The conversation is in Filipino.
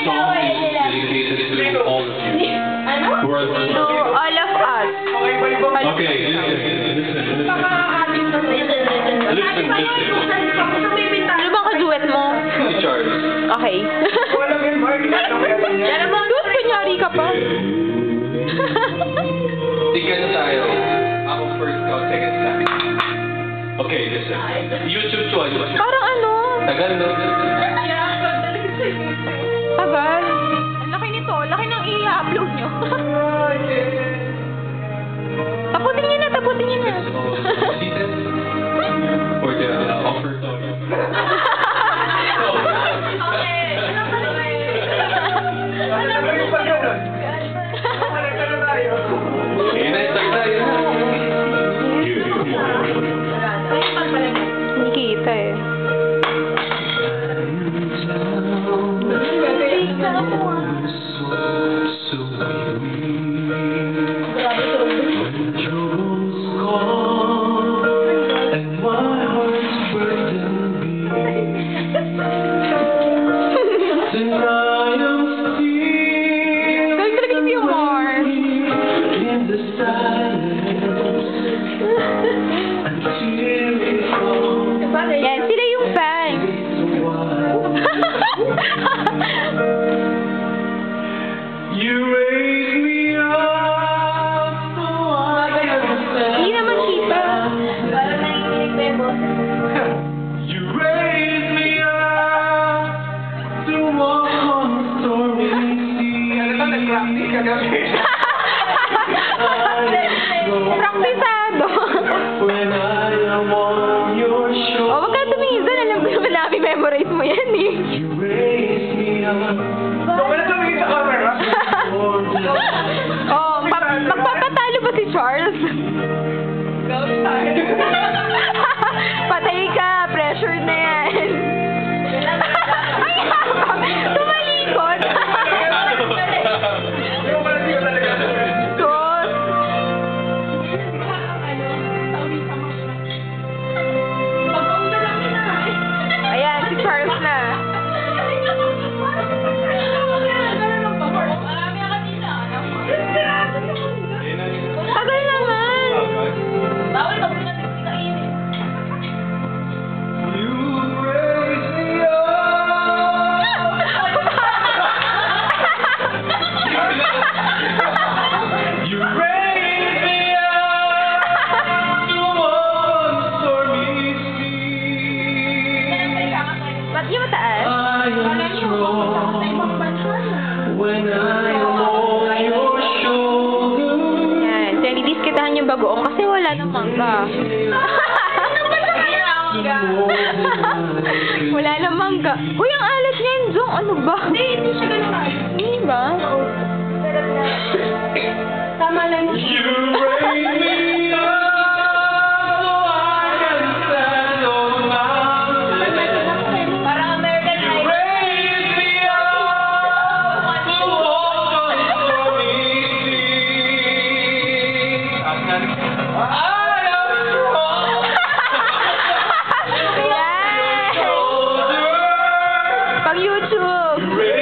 song is dedicated to all of you. Who are the To all of us. Okay, listen. Ano bang kaduet mo? Si Charles. Okay. Sus, kunyari ka pa. Tingnan na tayo. Ako first, ikaw second lang. Okay, listen. YouTube choice. Parang ano? Tagal, no? Tagal. Ang laki nito. Laki ng i-upload nyo. Taputin nyo na, taputin nyo na. For the offer song. Okay, next time tayo. Hindi kita eh. Galing talaga ni Omar. Yan, sila yung fans. You raise me up so I can stand. Hindi naman kita. You raise me up to walk on stormy seas. Praktisado. When I am on your shore. Oh, wag ka tumingin doon. Alam ko naman namin memorize mo yan eh. You raise me up. Oh, magpapatalo ba si Charles? Patay ka, pressure na yan. Ay, tumalikot. Sus. Ayan, si Charles na. Tagal naman. You raise me up. You raise me up to walk on stormy seas. Ba't yung mataas? I am strong when I am on your shoulder. Yan, dinidiskitahan yung bagoong kasi wala nang mangga. Wala nang mangga. Uy, ang alat niyan, Jong. Ano ba? Hindi siya ganun. Hindi ba? Tama lang. You raise me up so I can stand on mountains. Parang American You raise me up to walk on stormy seas. I am strong. Ayan. Pang YouTube. You raise